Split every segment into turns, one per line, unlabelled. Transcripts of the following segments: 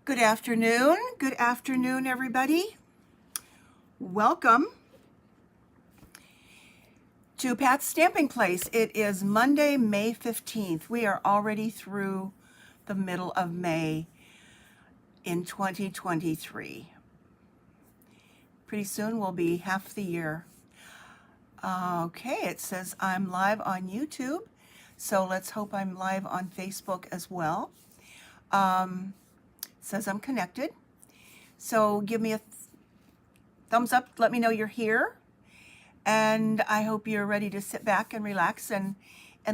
Good afternoon. Good afternoon, everybody. Welcome to Pat's Stamping Place. It is Monday, May 15th. We are already through the middle of May in 2023. Pretty soon will be half the year. Okay, it says I'm live on YouTube, so let's hope I'm live on Facebook as well. It says I'm connected. So give me a thumbs up, let me know you're here. And I hope you're ready to sit back and relax and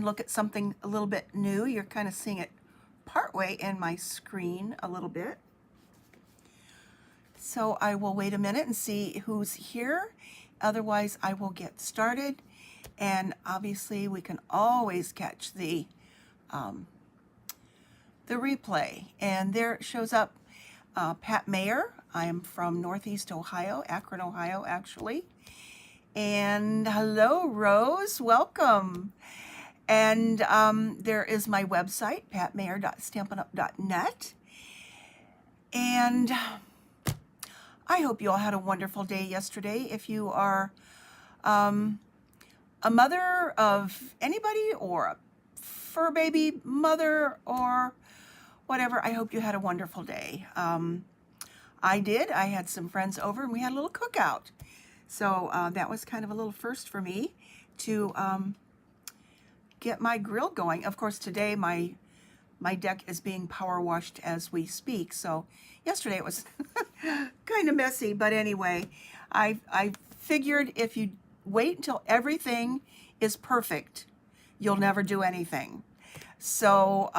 look at something a little bit new. You're kind of seeing it partway in my screen a little bit. So I will wait a minute and see who's here. Otherwise, I will get started. And obviously, we can always catch the replay. And there it shows up Pat Mayer. I am from Northeast Ohio, Akron, Ohio, actually. And hello, Rose, welcome. And there is my website, patmayer.stampinup.net. And I hope you all had a wonderful day yesterday. If you are a mother of anybody or a fur baby mother or whatever, I hope you had a wonderful day. I did. I had some friends over and we had a little cookout. So that was kind of a little first for me to get my grill going. Of course, today my deck is being power washed as we speak. So yesterday it was kind of messy, but anyway, I figured if you wait until everything is perfect, you'll never do anything. So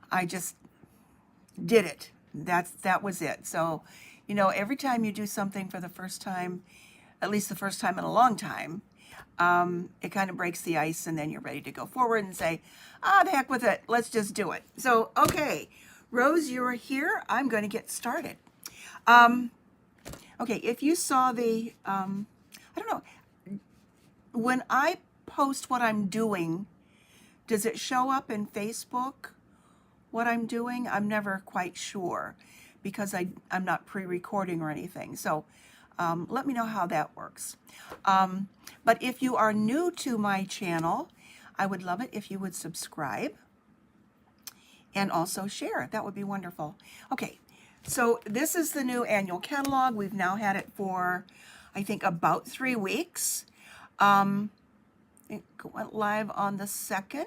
I just did it. That was it. So, you know, every time you do something for the first time, at least the first time in a long time, it kind of breaks the ice and then you're ready to go forward and say, the heck with it. Let's just do it. So, okay, Rose, you're here. I'm going to get started. Okay, if you saw the, I don't know, when I post what I'm doing, does it show up in Facebook? What I'm doing, I'm never quite sure because I'm not pre-recording or anything. So let me know how that works. But if you are new to my channel, I would love it if you would subscribe and also share. That would be wonderful. Okay, so this is the new annual catalog. We've now had it for, I think, about 3 weeks. It went live on the 2nd.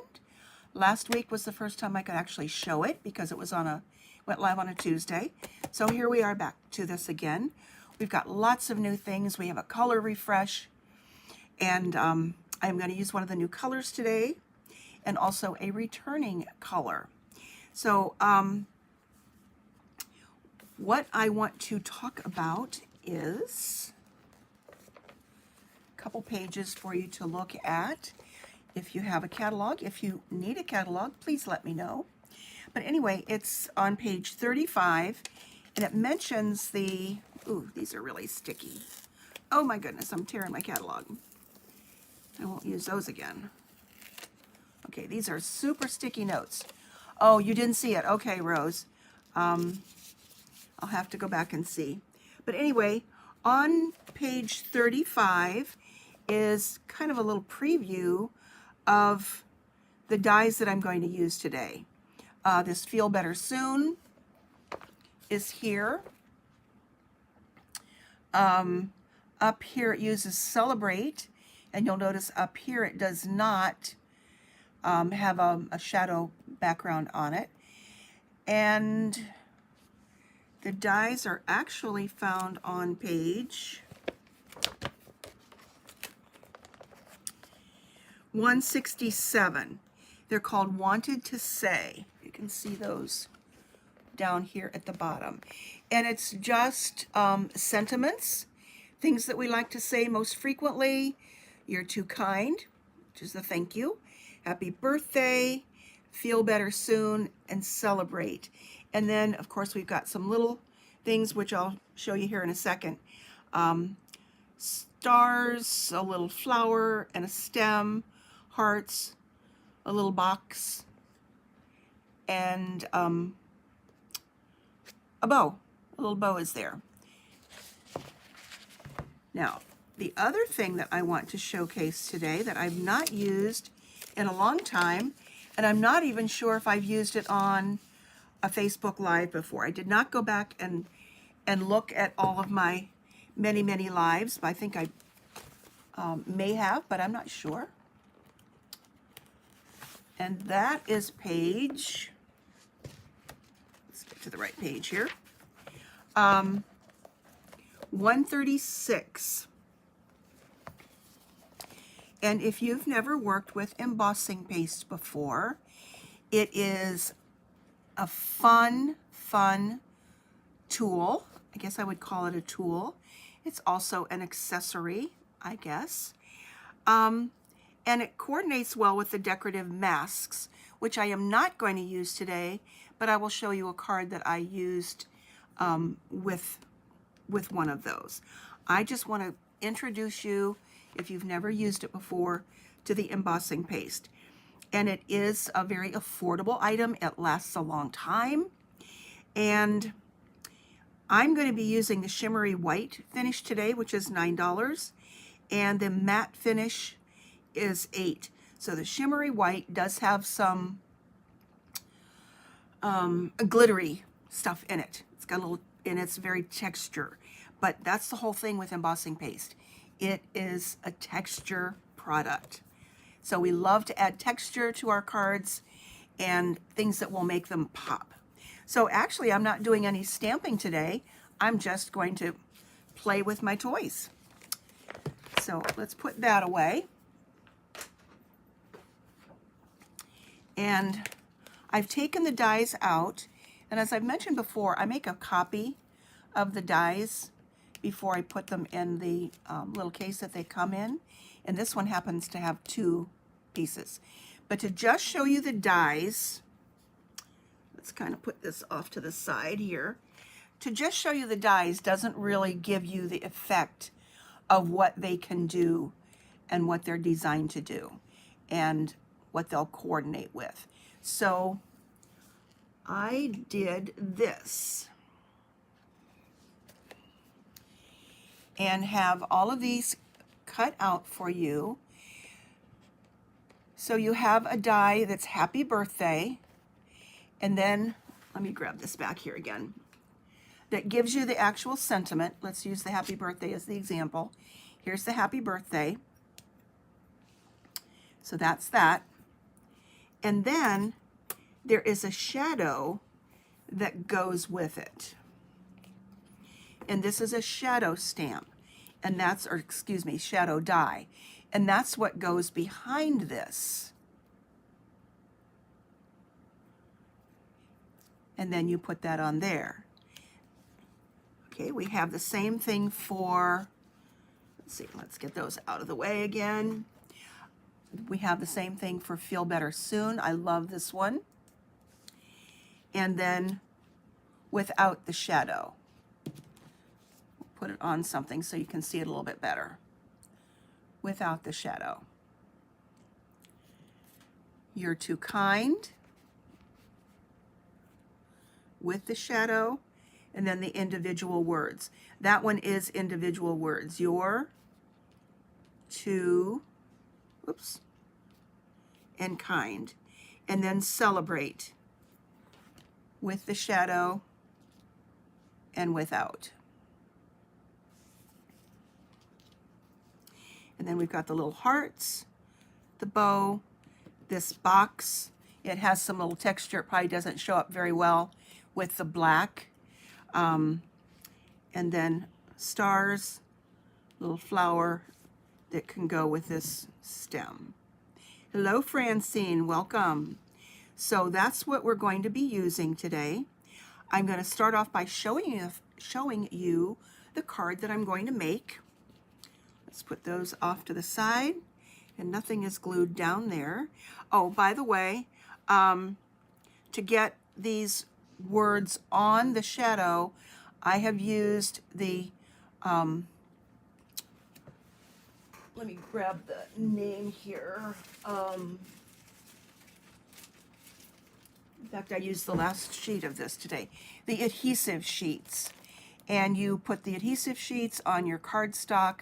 Last week was the first time I could actually show it because it was went live on a Tuesday. So here we are back to this again. We've got lots of new things. We have a color refresh, and I'm going to use one of the new colors today, and also a returning color. So what I want to talk about is a couple pages for you to look at. If you have a catalog, if you need a catalog, please let me know. But anyway, it's on page 35, and it mentions the, ooh, these are really sticky. Oh my goodness, I'm tearing my catalog. I won't use those again. Okay, these are super sticky notes. Oh, you didn't see it. Okay, Rose. I'll have to go back and see. But anyway, on page 35 is kind of a little preview of the dies that I'm going to use today. This Feel Better Soon is here. Up here it uses Celebrate, and you'll notice up here it does not have a shadow background on it. And the dies are actually found on page 167. They're called Wanted to Say. You can see those down here at the bottom. And it's just sentiments, things that we like to say most frequently. You're too kind, which is the thank you. Happy birthday, feel better soon, and celebrate. And then, of course, we've got some little things which I'll show you here in a second. Stars, a little flower, and a stem, hearts, a little box, and a bow. A little bow is there. Now, the other thing that I want to showcase today that I've not used in a long time, and I'm not even sure if I've used it on a Facebook Live before. I did not go back and look at all of my many lives. I think I may have, but I'm not sure. And that is page, let's get to the right page here, 136. And if you've never worked with embossing paste before, it is a fun tool. I guess I would call it a tool. It's also an accessory, I guess. And it coordinates well with the decorative masks, which I am not going to use today, but I will show you a card that I used with one of those. I just want to introduce you, if you've never used it before, to the embossing paste. And it is a very affordable item. It lasts a long time. And I'm going to be using the shimmery white finish today, which is $9. And the matte finish is $8. So the shimmery white does have some glittery stuff in it. It's got a little, and it's very texture. But that's the whole thing with embossing paste. It is a texture product. So we love to add texture to our cards and things that will make them pop. So actually, I'm not doing any stamping today. I'm just going to play with my toys. So let's put that away. And I've taken the dies out. And as I've mentioned before, I make a copy of the dies before I put them in the little case that they come in. And this one happens to have 2 pieces. But to just show you the dies, let's kind of put this off to the side here. To just show you the dies doesn't really give you the effect of what they can do and what they're designed to do and what they'll coordinate with. So I did this and have all of these cut out for you. So you have a die that's happy birthday, and then let me grab this back here again. That gives you the actual sentiment. Let's use the happy birthday as the example. Here's the happy birthday. So that's that. And then there is a shadow that goes with it. And this is a shadow stamp. And that's, or excuse me, shadow die. And that's what goes behind this. And then you put that on there. Okay, we have the same thing for, let's see, let's get those out of the way again. We have the same thing for Feel Better Soon. I love this one. And then without the shadow. Put it on something so you can see it a little bit better. Without the shadow. You're Too Kind. With the shadow. And then the individual words. That one is individual words. You're too, oops, and kind. And then Celebrate. With the shadow and without. And then we've got the little hearts, the bow, this box. It has some little texture. It probably doesn't show up very well with the black. And then stars, little flower that can go with this stem. Hello, Francine. Welcome. So that's what we're going to be using today. I'm going to start off by showing you the card that I'm going to make. Let's put those off to the side, and nothing is glued down there. Oh, by the way, to get these words on the shadow, I have used the, let me grab the name here. fact, I used the last sheet of this today. The adhesive sheets. And you put the adhesive sheets on your cardstock,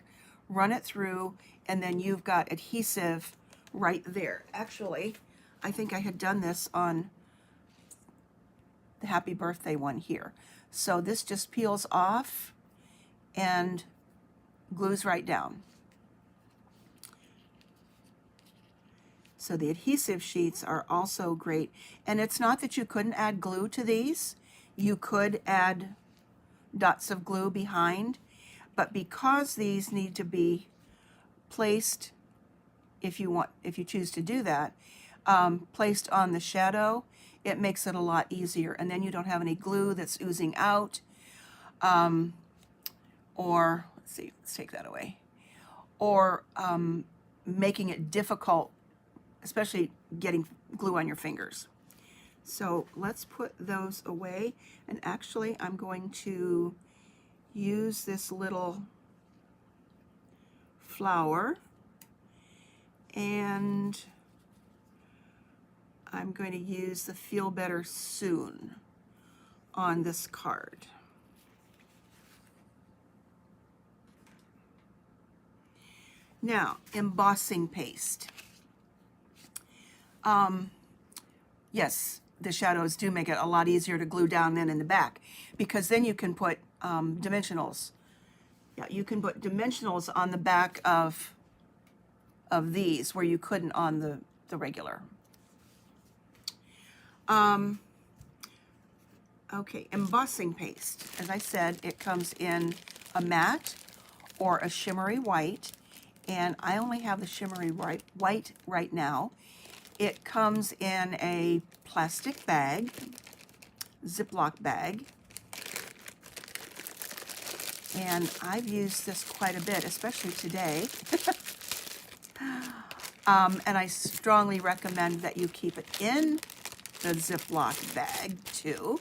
run it through, and then you've got adhesive right there. Actually, I think I had done this on the happy birthday one here. So this just peels off and glues right down. So the adhesive sheets are also great. And it's not that you couldn't add glue to these. You could add dots of glue behind, but because these need to be placed, if you choose to do that, placed on the shadow, it makes it a lot easier. And then you don't have any glue that's oozing out, or let's see, let's take that away, or making it difficult, especially getting glue on your fingers. So let's put those away. And actually, I'm going to use this little flower, and I'm going to use the Feel Better Soon on this card. Now, embossing paste. Yes, the shadows do make it a lot easier to glue down then in the back, because then you can put dimensionals. Yeah, you can put dimensionals on the back of these where you couldn't on the regular. Okay, embossing paste. As I said, it comes in a matte or a shimmery white, and I only have the shimmery white right now. It comes in a plastic bag, Ziploc bag, and I've used this quite a bit, especially today. And I strongly recommend that you keep it in the Ziploc bag too,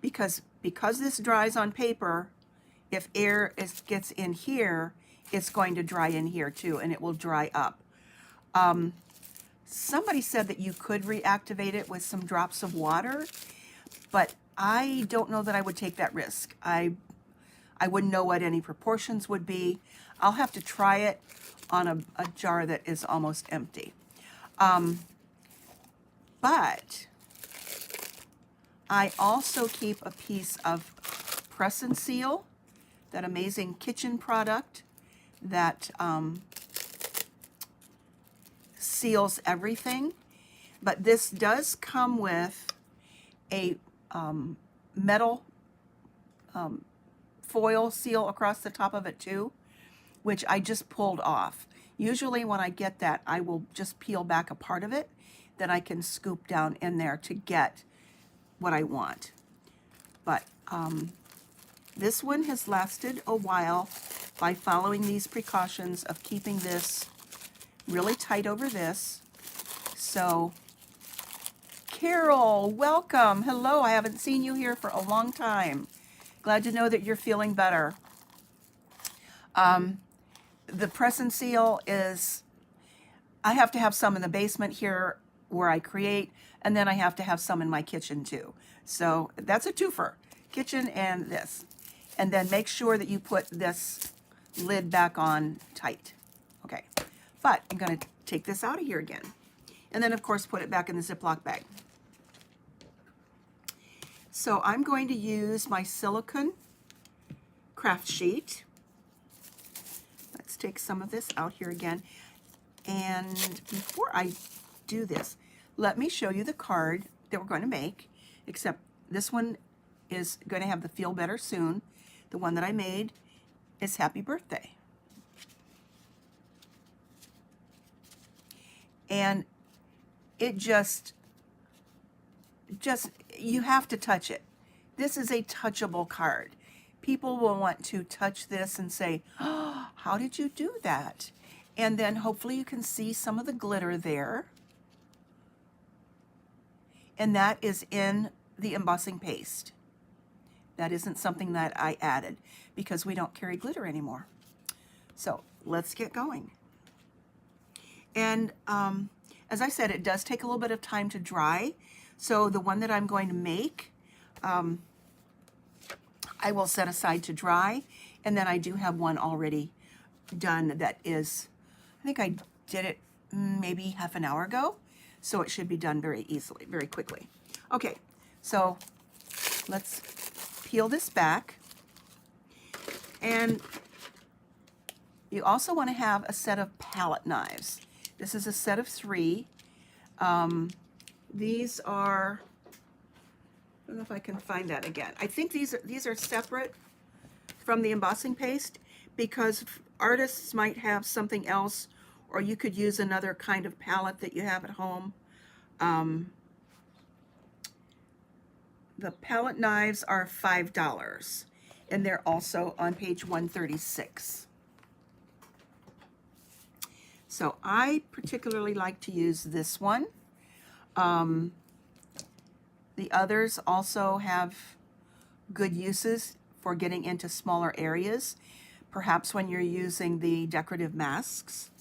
because this dries on paper, if air gets in here, it's going to dry in here too, and it will dry up. Somebody said that you could reactivate it with some drops of water, but I don't know that I would take that risk. I wouldn't know what any proportions would be. I'll have to try it on a jar that is almost empty. But I also keep a piece of Press and Seal, that amazing kitchen product that seals everything. But this does come with a metal foil seal across the top of it too, which I just pulled off. Usually when I get that, I will just peel back a part of it that I can scoop down in there to get what I want. But this one has lasted a while by following these precautions of keeping this really tight over this. So, Carol, welcome. Hello, I haven't seen you here for a long time. Glad to know that you're feeling better. The Press and Seal is, I have to have some in the basement here where I create, and then I have to have some in my kitchen too. So that's a twofer, kitchen and this. And then make sure that you put this lid back on tight. Okay, but I'm gonna take this out of here again. And then of course put it back in the Ziploc bag. So I'm going to use my silicone craft sheet. Let's take some of this out here again. And before I do this, let me show you the card that we're going to make, except this one is going to have the Feel Better Soon. The one that I made is Happy Birthday. And it just, you have to touch it. This is a touchable card. People will want to touch this and say, oh, how did you do that? And then hopefully you can see some of the glitter there. And that is in the embossing paste. That isn't something that I added because we don't carry glitter anymore. So let's get going. And as I said, it does take a little bit of time to dry. So the one that I'm going to make, I will set aside to dry. And then I do have one already done that is, I think I did it maybe half an hour ago. So it should be done very easily, very quickly. Okay, so let's peel this back. And you also want to have a set of palette knives. This is a set of 3. These are, I don't know if I can find that again. I think these are separate from the embossing paste because artists might have something else, or you could use another kind of palette that you have at home. The palette knives are $5, and they're also on page 136. So I particularly like to use this one. The others also have good uses for getting into smaller areas, perhaps when you're using the decorative masks.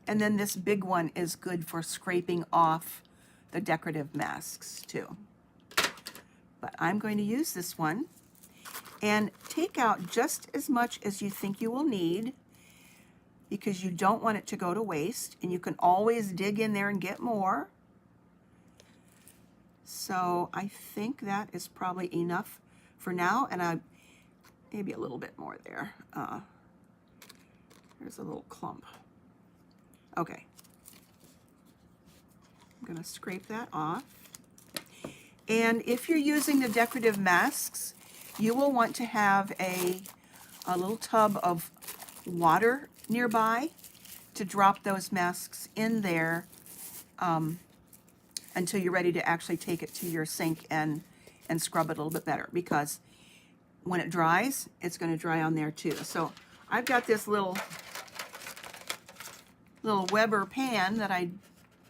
And then this big one is good for scraping off the decorative masks too. But I'm going to use this one and take out just as much as you think you will need, because you don't want it to go to waste, and you can always dig in there and get more. So I think that is probably enough for now, and maybe a little bit more there. There's a little clump. Okay. I'm going to scrape that off. And if you're using the decorative masks, you will want to have a little tub of water nearby to drop those masks in there until you're ready to actually take it to your sink and scrub it a little bit better, because when it dries, it's going to dry on there too. So I've got this little Weber pan that I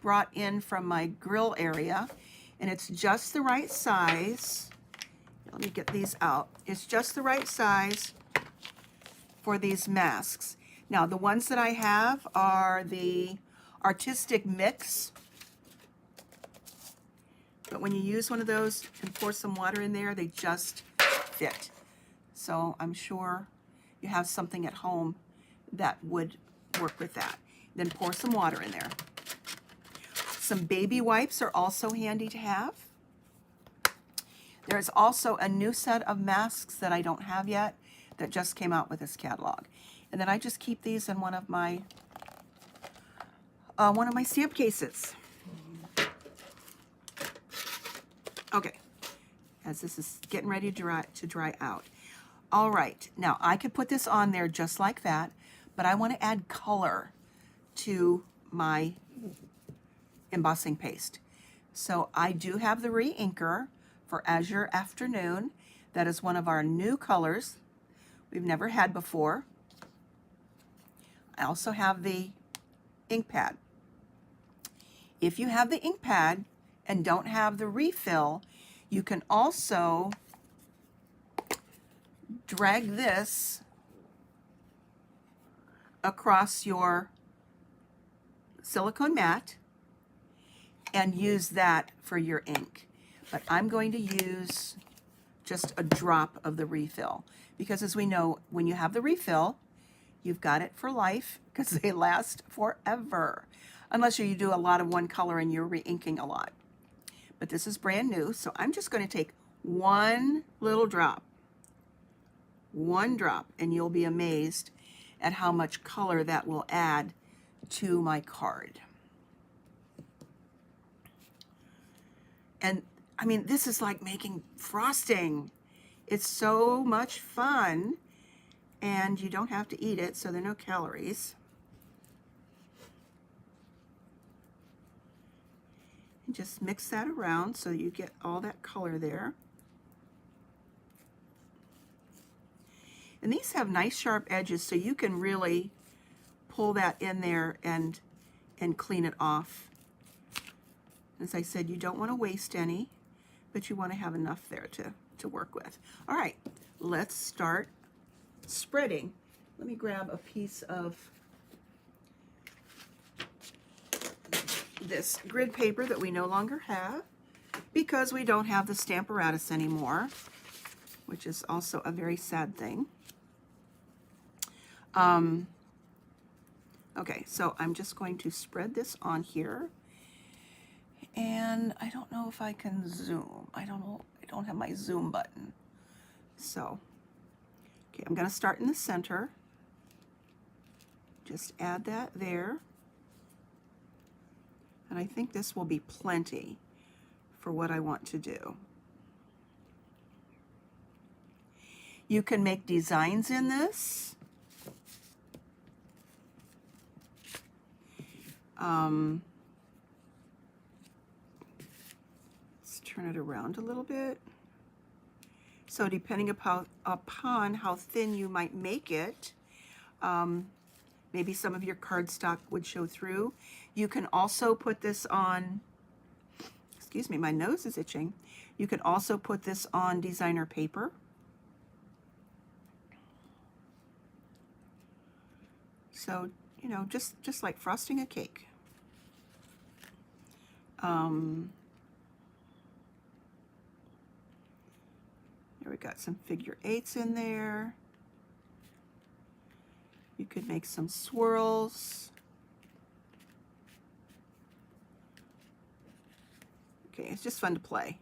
brought in from my grill area, and it's just the right size. Let me get these out. It's just the right size for these masks. Now, the ones that I have are the Artistic Mix. But when you use one of those and pour some water in there, they just fit. So I'm sure you have something at home that would work with that. Then pour some water in there. Some baby wipes are also handy to have. There's also a new set of masks that I don't have yet that just came out with this catalog. And then I just keep these in one of my stamp cases. Okay, as this is getting ready to dry out. All right, now I could put this on there just like that, but I want to add color to my embossing paste. So I do have the re-inker for Azure Afternoon. That is one of our new colors we've never had before. I also have the ink pad. If you have the ink pad and don't have the refill, you can also drag this across your silicone mat and use that for your ink. But I'm going to use just a drop of the refill, because as we know, when you have the refill, you've got it for life, because they last forever, unless you do a lot of one color and you're re-inking a lot. But this is brand new, so I'm just going to take one little drop, and you'll be amazed at how much color that will add to my card. And I mean, this is like making frosting. It's so much fun, and you don't have to eat it, so there are no calories. And just mix that around so you get all that color there. And these have nice sharp edges, so you can really pull that in there and clean it off. As I said, you don't want to waste any, but you want to have enough there to work with. All right, let's start spreading. Let me grab a piece of this grid paper that we no longer have because we don't have the Stamparatus anymore, which is also a very sad thing. Okay, so I'm just going to spread this on here. And I don't know if I can zoom. I don't know. I don't have my zoom button. So, okay, I'm going to start in the center. Just add that there. And I think this will be plenty for what I want to do. You can make designs in this. Let's turn it around a little bit. So depending upon how thin you might make it, maybe some of your cardstock would show through. You can also put this on, excuse me, my nose is itching. You can also put this on designer paper. So, you know, just like frosting a cake. There we got some figure eights in there. You could make some swirls. Okay, it's just fun to play.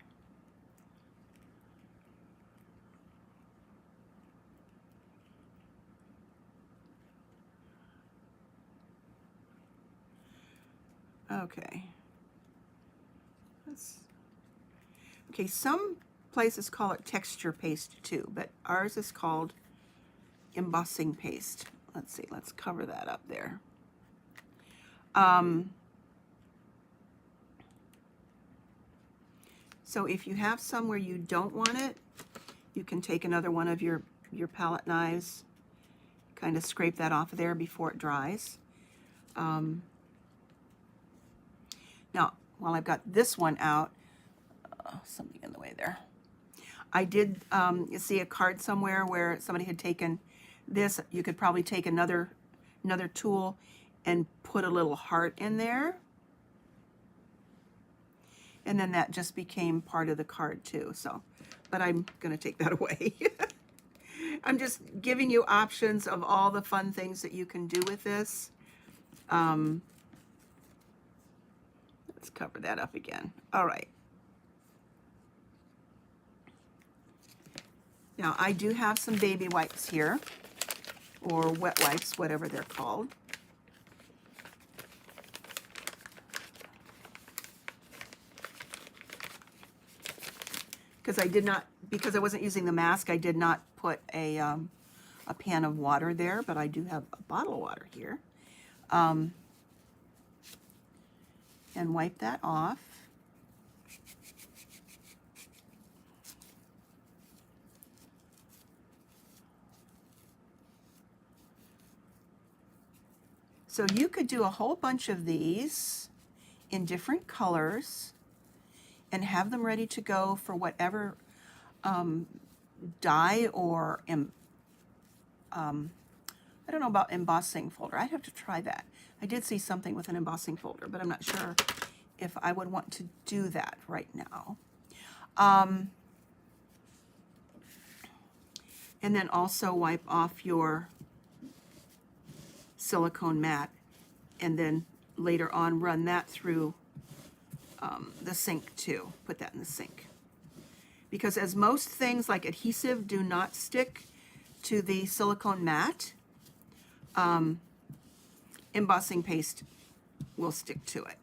Okay. Okay, some places call it texture paste too, but ours is called embossing paste. Let's see, let's cover that up there. So if you have some where you don't want it, you can take another one of your palette knives, kind of scrape that off of there before it dries. Now, while I've got this one out, something in the way there. I did you see a card somewhere where somebody had taken this. You could probably take another tool and put a little heart in there. And then that just became part of the card too. So, but I'm going to take that away. I'm just giving you options of all the fun things that you can do with this. Let's cover that up again. All right. Now I do have some baby wipes here, or wet wipes, whatever they're called. Because I wasn't using the mask, I did not put a pan of water there, but I do have a bottle of water here. And wipe that off. So you could do a whole bunch of these in different colors and have them ready to go for whatever die or I don't know about embossing folder. I'd have to try that. I did see something with an embossing folder, but I'm not sure if I would want to do that right now. And then also wipe off your silicone mat, and then later on run that through the sink too. Put that in the sink. Because as most things like adhesive do not stick to the silicone mat, embossing paste will stick to it.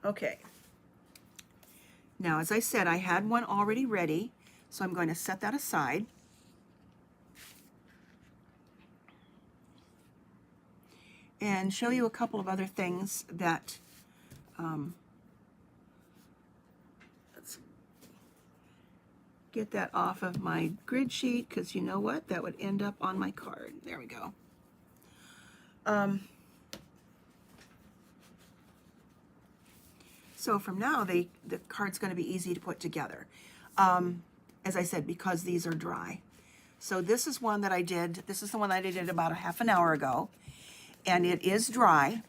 Okay. Now, as I said, I had one already ready, so I'm going to set that aside. And show you a couple of other things that let's get that off of my grid sheet, because you know what? That would end up on my card. There we go. So from now, the card's going to be easy to put together. As I said, because these are dry. So this is one that I did. This is the one that I did about a half an hour ago, and it is dry.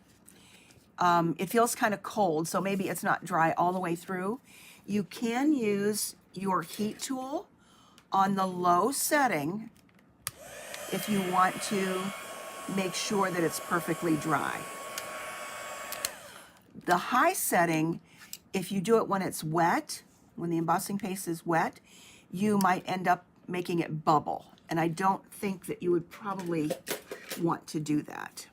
It feels kind of cold, so maybe it's not dry all the way through. You can use your heat tool on the low setting if you want to make sure that it's perfectly dry. The high setting, if you do it when it's wet, when the embossing paste is wet, you might end up making it bubble. And I don't think that you would probably want to do that.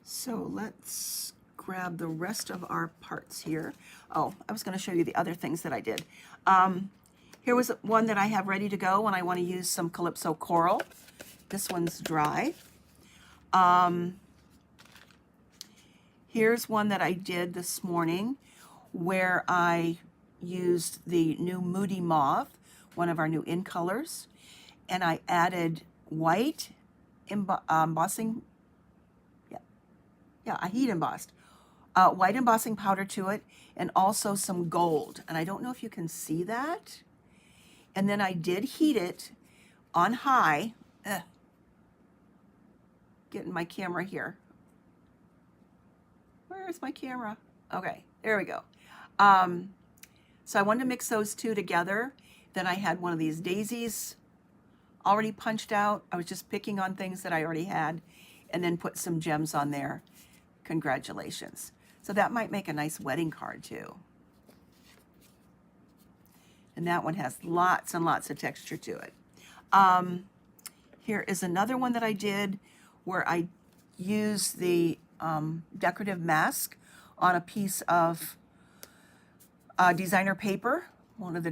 So let's grab the rest of our parts here. Oh, I was going to show you the other things that I did. Here was one that I have ready to go when I want to use some Calypso coral. This one's dry. Here's one that I did this morning where I used the new Moody Mauve, one of our new in colors, and I added white embossing, I heat embossed, white embossing powder to it, and also some gold. And I don't know if you can see that. And then I did heat it on high. Getting my camera here. Where's my camera? Okay, there we go. So I wanted to mix those two together. Then I had one of these daisies already punched out. I was just picking on things that I already had and then put some gems on there. Congratulations. So that might make a nice wedding card too. And that one has lots and lots of texture to it. Here is another one that I did where I used the decorative mask on a piece of designer paper, one of the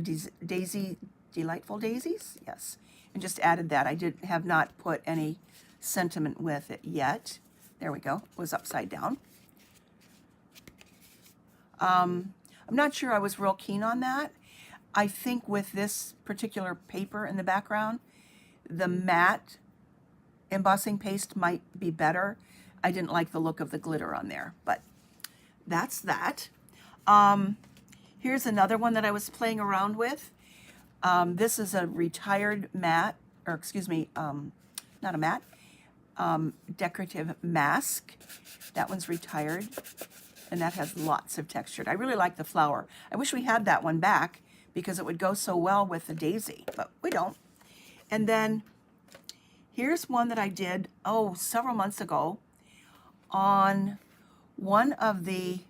Delightful Daisies, yes, and just added that. I have not put any sentiment with it yet. There we go, it was upside down. I'm not sure I was real keen on that. I think with this particular paper in the background, the matte embossing paste might be better. I didn't like the look of the glitter on there, but that's that. Here's another one that I was playing around with. This is a retired matte, or excuse me, not a matte, decorative mask. That one's retired, and that has lots of texture. I really like the flower. I wish we had that one back because it would go so well with the daisy, but we don't. And then here's one that I did, several months ago on one of the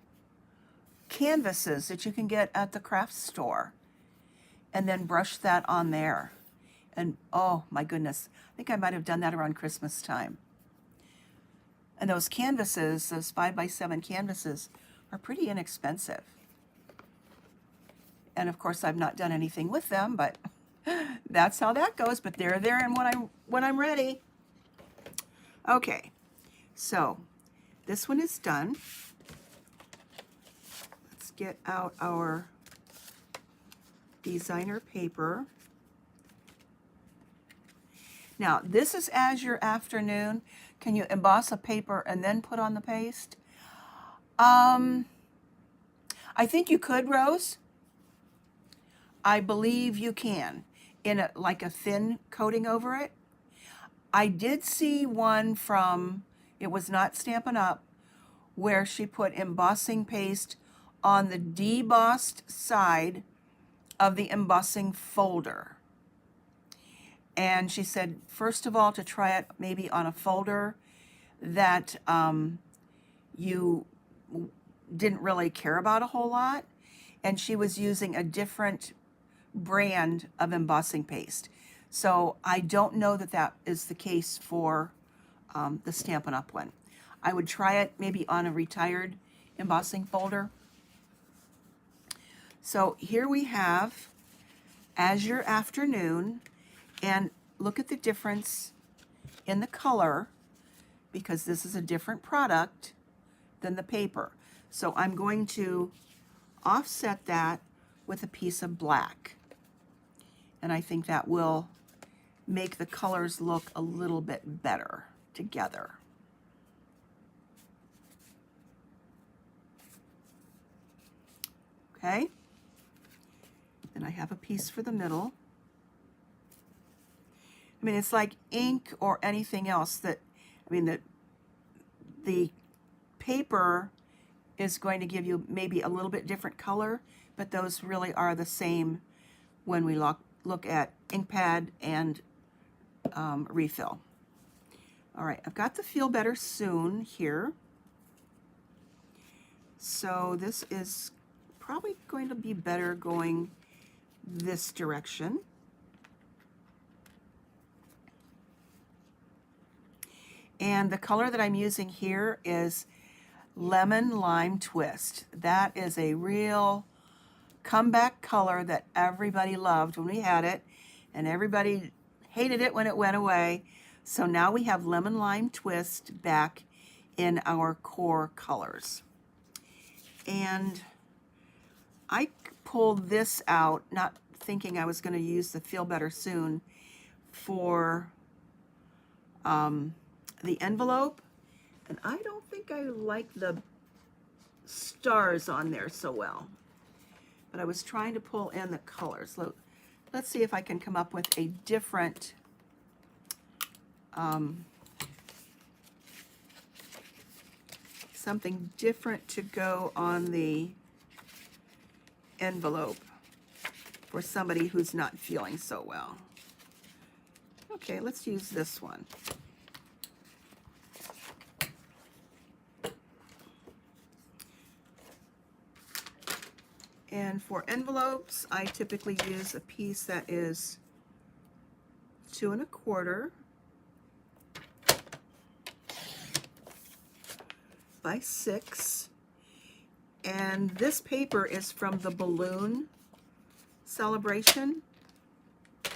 canvases that you can get at the craft store, and then brush that on there. And oh my goodness, I think I might have done that around Christmas time. And those canvases, those 5x7 canvases, are pretty inexpensive. And of course I've not done anything with them, but that's how that goes. But they're there and when I'm ready. Okay, so this one is done. Let's get out our designer paper. Now, this is Azure Afternoon. Can you emboss a paper and then put on the paste? I think you could, Rose. I believe you can, in like a thin coating over it. I did see one from, it was not Stampin' Up, where she put embossing paste on the debossed side of the embossing folder. And she said, first of all, to try it maybe on a folder that you didn't really care about a whole lot. And she was using a different brand of embossing paste. So I don't know that that is the case for the Stampin' Up one. I would try it maybe on a retired embossing folder. So here we have Azure Afternoon, and look at the difference in the color because this is a different product than the paper. So I'm going to offset that with a piece of black. And I think that will make the colors look a little bit better together. Okay, And I have a piece for the middle. I mean, it's like ink or anything else that, I mean, the paper is going to give you maybe a little bit different color, but those really are the same when we look at ink pad and refill. All right, I've got the Feel Better Soon here. So this is probably going to be better going this direction. And the color that I'm using here is Lemon Lime Twist. That is a real comeback color that everybody loved when we had it, and everybody hated it when it went away. So now we have Lemon Lime Twist back in our core colors. And I pulled this out, not thinking I was going to use the Feel Better Soon for the envelope, and I don't think I like the stars on there so well, but I was trying to pull in the colors. Let's see if I can come up with a different something different to go on the envelope for somebody who's not feeling so well. Okay, let's use this one. And for envelopes, I typically use a piece that is 2 1/4 by 6. And this paper is from the Balloon Celebration. I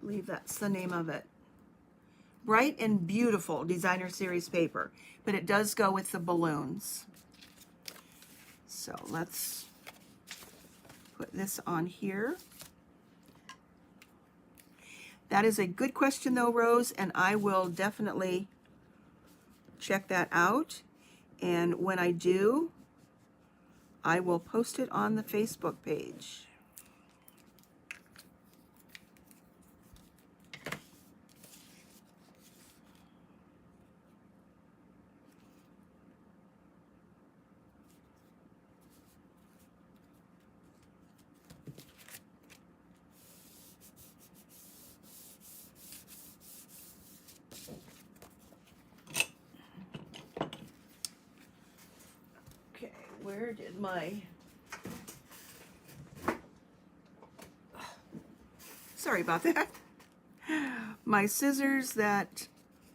believe that's the name of it. Bright and Beautiful Designer Series paper, but it does go with the balloons. So let's put this on here. That is a good question though, Rose, and I will definitely check that out. And when I do, I will post it on the Facebook page. Where did sorry about that. My scissors that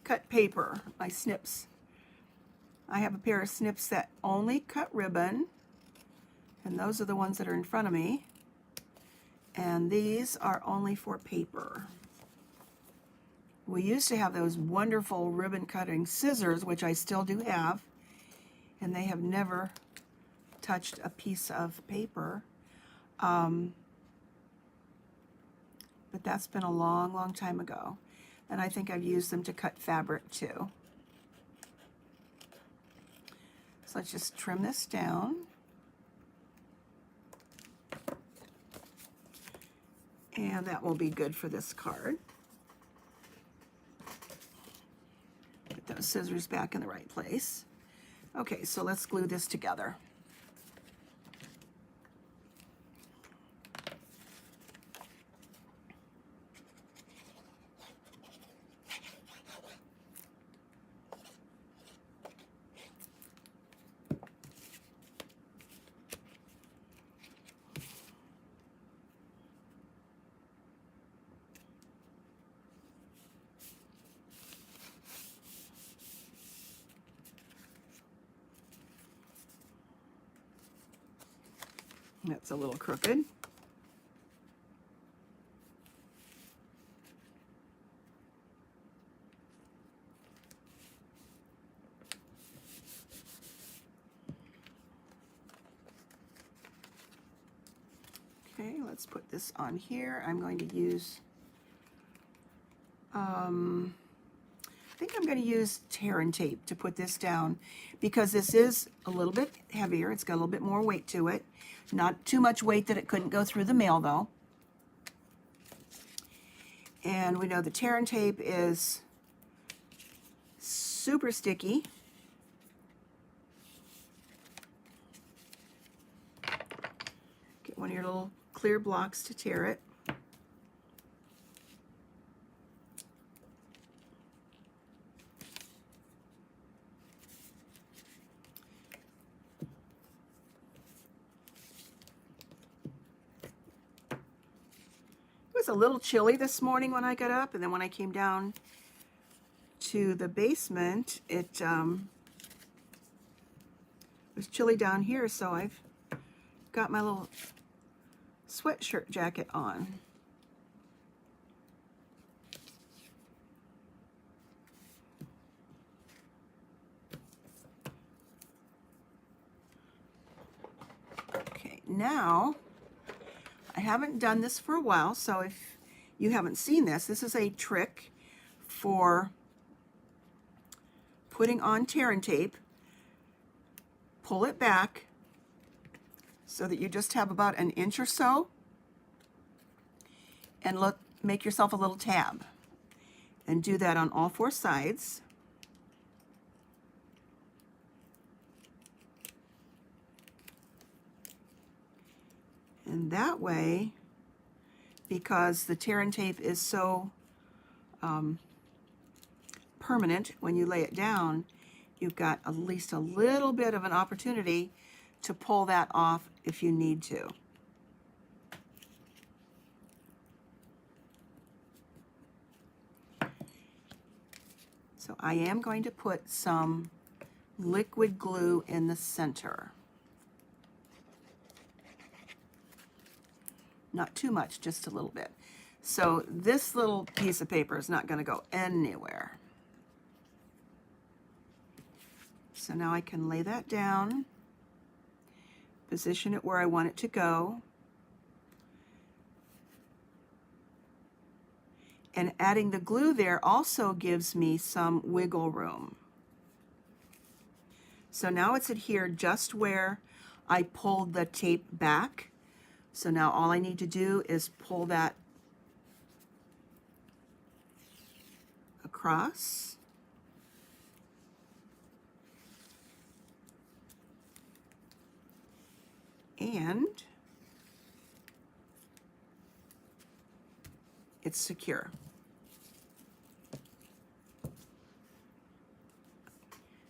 cut paper, my snips. I have a pair of snips that only cut ribbon, and those are the ones that are in front of me. And these are only for paper. We used to have those wonderful ribbon cutting scissors, which I still do have, and they have never touched a piece of paper. But that's been a long, long time ago. And I think I've used them to cut fabric too. So let's just trim this down. And that will be good for this card. Put those scissors back in the right place. Okay, so let's glue this together. That's a little crooked. Okay, let's put this on here. I'm going to use think I'm going to use tear and tape to put this down because this is a little bit heavier. It's got a little bit more weight to it. Not too much weight that it couldn't go through the mail though. And we know the tear and tape is super sticky. Get one of your little clear blocks to tear it. It was a little chilly this morning when I got up, and then when I came down to the basement, it was chilly down here, so I've got my little sweatshirt jacket on. Okay, now I haven't done this for a while, so if you haven't seen this, this is a trick for putting on tear and tape. Pull it back so that you just have about an inch or so, and look, make yourself a little tab, and do that on all four sides. And that way, because the tear and tape is so permanent when you lay it down, you've got at least a little bit of an opportunity to pull that off if you need to. So I am going to put some liquid glue in the center. Not too much, just a little bit. So this little piece of paper is not going to go anywhere. So now I can lay that down, position it where I want it to go, and adding the glue there also gives me some wiggle room. So now it's adhered just where I pulled the tape back. So now all I need to do is pull that across. And it's secure.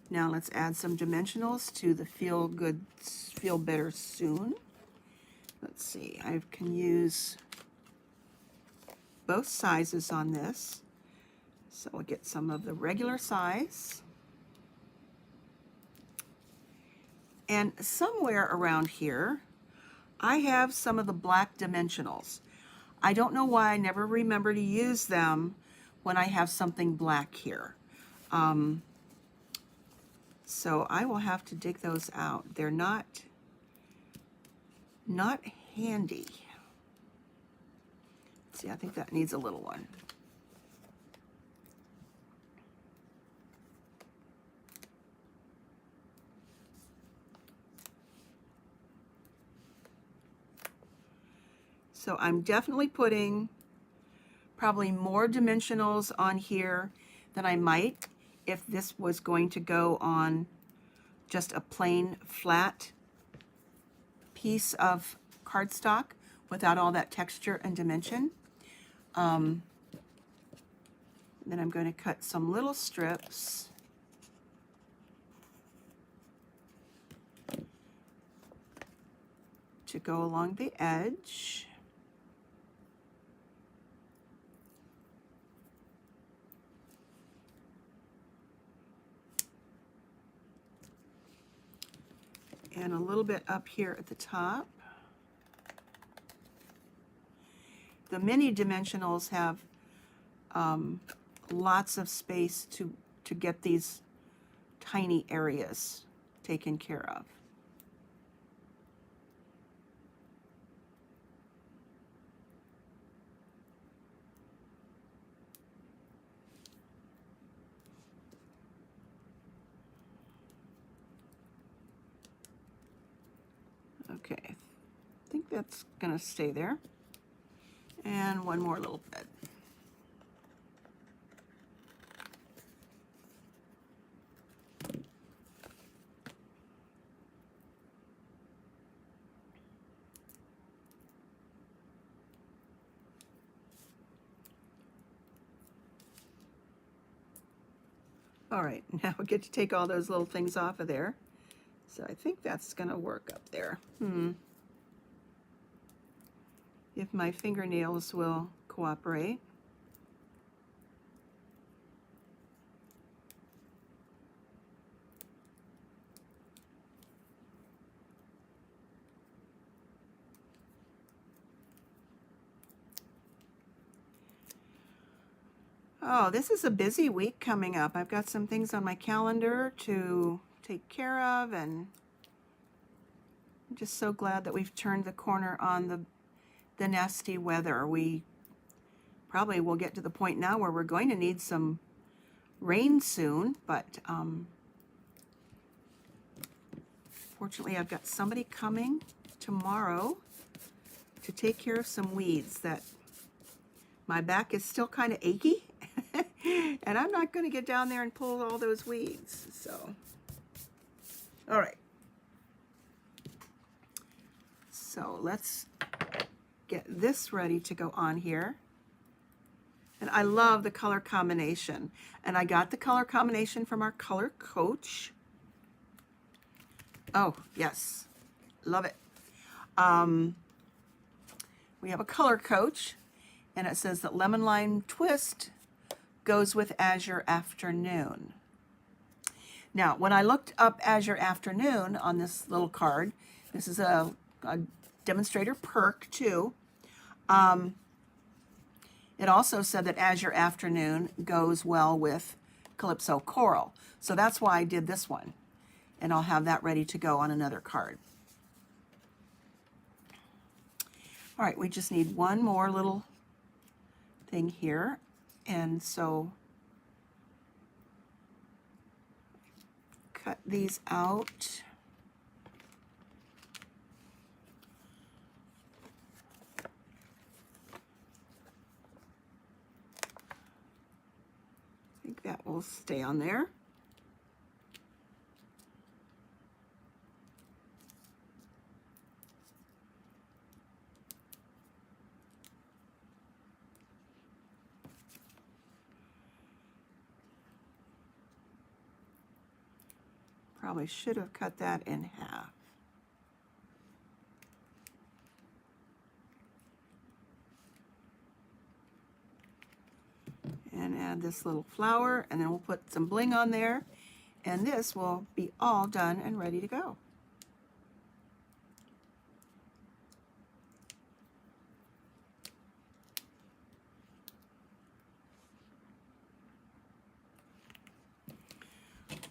Now let's add some dimensionals to the Feel Good, Feel Better Soon. Let's see, I can use both sizes on this. So we'll get some of the regular size. And somewhere around here, I have some of the black dimensionals. I don't know why I never remember to use them when I have something black here. So I will have to dig those out. They're not handy. See, I think that needs a little one. So I'm definitely putting probably more dimensionals on here than I might if this was going to go on just a plain flat piece of cardstock without all that texture and dimension. Then I'm going to cut some little strips to go along the edge. And a little bit up here at the top. The mini dimensionals have lots of space to get these tiny areas taken care of. think that's gonna stay there. And one more little bit. All right, now we get to take all those little things off of there. So I think that's gonna work up there. If my fingernails will cooperate. Oh, this is a busy week coming up. I've got some things on my calendar to take care of, and I'm just so glad that we've turned the corner on the nasty weather. We probably will get to the point now where we're going to need some rain soon, but fortunately I've got somebody coming tomorrow to take care of some weeds. That my back is still kind of achy and I'm not going to get down there and pull all those weeds. So, all right. So let's get this ready to go on here. And I love the color combination. And I got the color combination from our color coach. Oh, yes. Love it. We have a color coach, and it says that Lemon Lime Twist goes with Azure Afternoon. Now, when I looked up Azure Afternoon on this little card, this is a demonstrator perk too. It also said that Azure Afternoon goes well with Calypso Coral. So that's why I did this one. And I'll have that ready to go on another card. All right, we just need one more little thing here. And so cut these out. I think that will stay on there. Probably should have cut that in half. And add this little flower, and then we'll put some bling on there, and this will be all done and ready to go.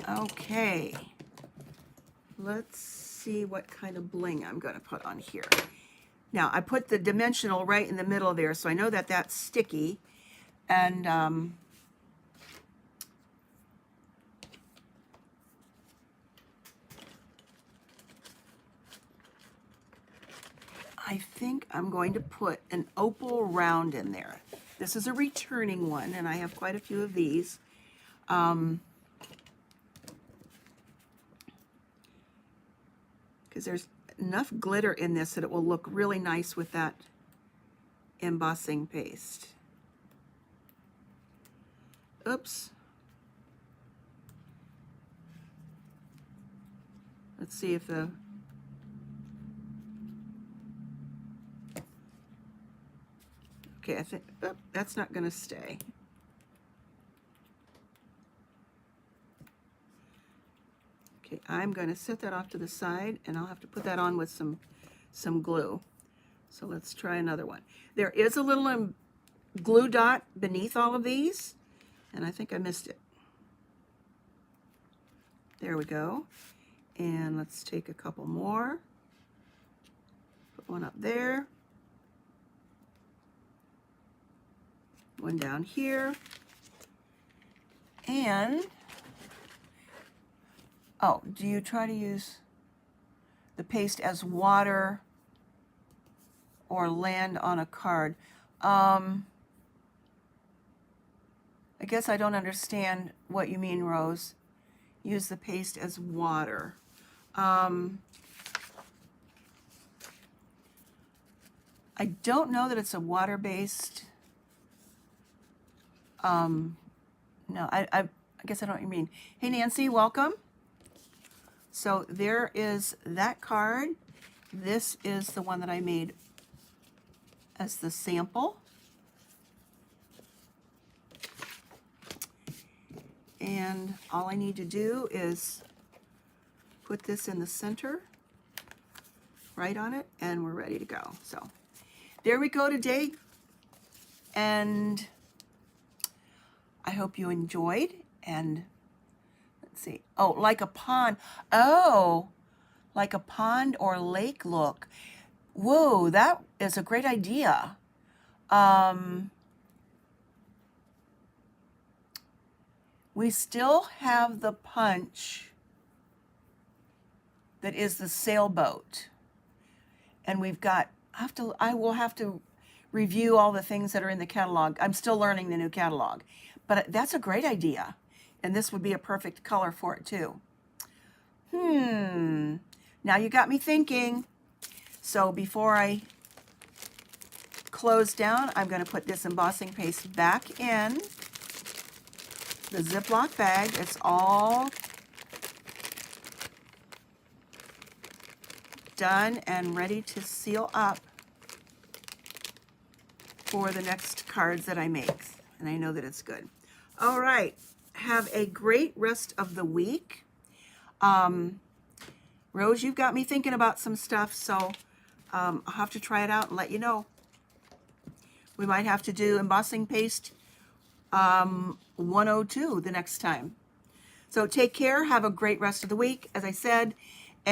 Okay, let's see what kind of bling I'm going to put on here. Now, I put the dimensional right in the middle there, so I know that that's sticky. And I think I'm going to put an opal round in there. This is a returning one, and I have quite a few of these. Because there's enough glitter in this that it will look really nice with that embossing paste. Oops. Let's see if the okay, I think that's not going to stay. Okay, I'm going to set that off to the side, and I'll have to put that on with some glue. So let's try another one. There is a little glue dot beneath all of these, and I think I missed it. There we go. And let's take a couple more. Put one up there. One down here. And oh, do you try to use the paste as water or land on a card. I guess I don't understand what you mean, Rose. Use the paste as water. I don't know that it's a water-based. No, I guess I don't know what you mean. Hey, Nancy, welcome. So there is that card. This is the one that I made as the sample. And all I need to do is put this in the center, right on it, and we're ready to go. So there we go today. And I hope you enjoyed. And let's see. Oh, like a pond. Oh, like a pond or lake look. Whoa, that is a great idea. We still have the punch that is the sailboat. And we've got, I will have to review all the things that are in the catalog. I'm still learning the new catalog. But that's a great idea. And this would be a perfect color for it too. Now you got me thinking. So before I close down, I'm going to put this embossing paste back in the Ziploc bag. It's all done and ready to seal up for the next cards that I make. And I know that it's good. All right. Have a great rest of the week. Rose, you've got me thinking about some stuff, so I'll have to try it out and let you know. We might have to do embossing paste 102 the next time. So take care. Have a great rest of the week. As I said,